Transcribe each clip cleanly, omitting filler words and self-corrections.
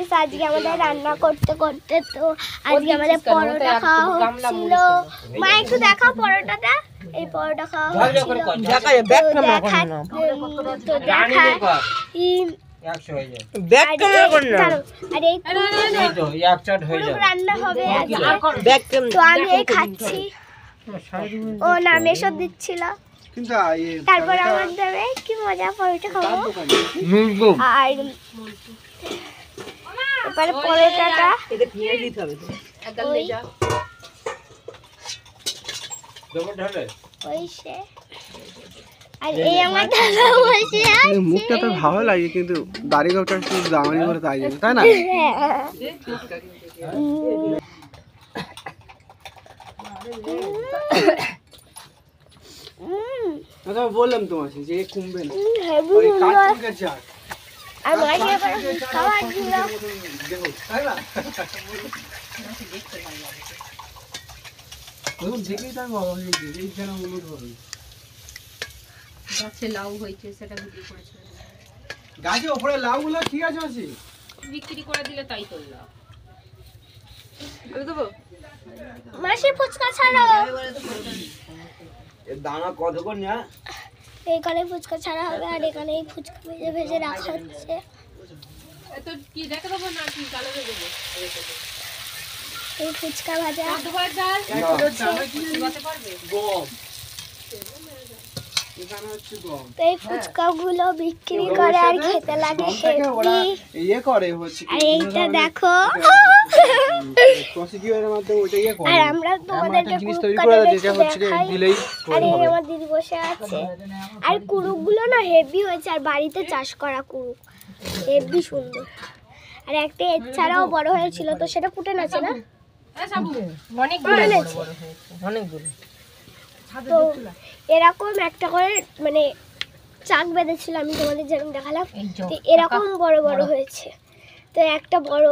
Guys আজকে আমাদের রান্না করতে করতে তো আজকে আমাদের পরোটা খাওয়া হচ্ছিল। মা একটু দেখাও পরোটাটা। এই পরোটা খাওয়া হচ্ছিল। তো দেখাই রান্না হবে তো আমি এই খাচ্ছি। ও না মেশো দিচ্ছিল। তারপর আমার দেবে কি মজা পরোটা খাবো। আর এবারে পরোটাটা আর এই আমার দাদা বসে আছে। মুখটা তো ভালো লাগে কিন্তু দাড়ি গোটা একটু দামানি করে তাই জন্য তাই না? বললাম তোমাকে যে কমবে না। আর মাঝে খাওয়ার দিল। গাছে লাউ হয়েছে সেটা বিক্রি করেছে। গাছে ওপরে লাউগুলো ঠিক আছে আছে বিক্রি করে দিলে তাই তো লাভ। মাসি ফুচকা ছাড়ো। এর দানা কত করে না? এখানে ফুচকা ছাড়া হবে আর এখানে এই ফুচকা ভেজে ভেজে রাখা হচ্ছে। তো কি দেখে দেবো না কি কালো ভেজে দেবো? এই ফুচকা ভাজা দুবার ডাল চিবাতে পারবে গম। তো এই ফুচকা গুলো বিক্রি করে আর খেতে লাগে হেভি। ইয়ে করে হচ্ছে আর এইটা দেখো প্রসিকিউরের মাধ্যমে ওইটা ইয়ে করে আর আমরা তোমাদেরকে জিনিস তৈরি করে যেটা হচ্ছে দিলেই আর এই আমার দিদি বসে আছে। আর কুড়ুকগুলো না হেভি হয়েছে আর বাড়িতে চাষ করা কুড়ুক হেভি সুন্দর। আর একটা এছাড়াও বড় হয়েছিল তো সেটা ফুটে নাছে না অনেকগুলো। তো এরকম একটা করে মানে চাক বেঁধেছিল আমি তোমাদের যেরকম দেখালাম। তো এরকম বড় বড় হয়েছে। তো একটা বড়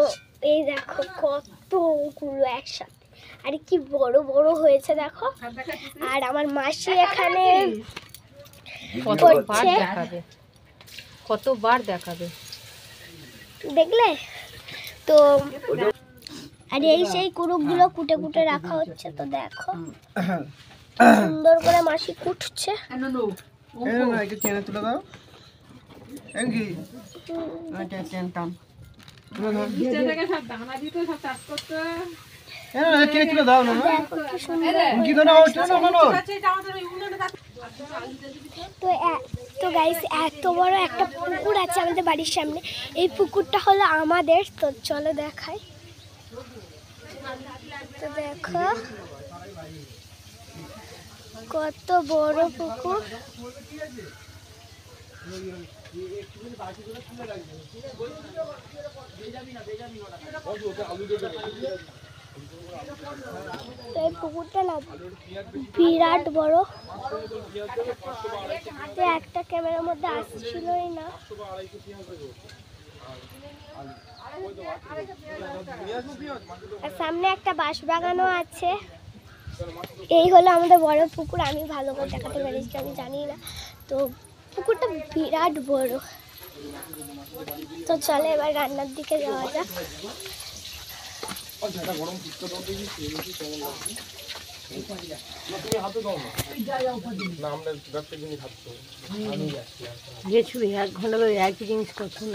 এই দেখো কতগুলো একসাথে আর কি বড় বড় হয়েছে দেখো। আর আমার মাসি এখানে কতবার দেখাবে দেখলে তো। আর এই সেই কুড়ুকগুলো কুটে কুটে রাখা হচ্ছে। তো দেখো সুন্দর করে মাসি কুটছে। চেনে তুলে দাও তো গাইস এত বড় একটা পুকুর আছে আমাদের বাড়ির সামনে। এই পুকুরটা হলো আমাদের। তো চলো দেখাই। তো দেখো কত বড় পুকুর। তো এই পুকুরটা না বিরাট বড়। তো একটা ক্যামেরার মধ্যে আসছিলই না। আর সামনে একটা বাঁশ বাগানও আছে। এই হলো আমাদের বড় পুকুর। আমি ভালো করে দেখাতে পেরেছি আমি জানি না। তো পুকুরটা বিরাট বড়। তো চলে এবার রান্নার দিকে যাওয়া যাক। যে ছুরি 1 ঘন্টা ধরে একই জিনিস করছেন।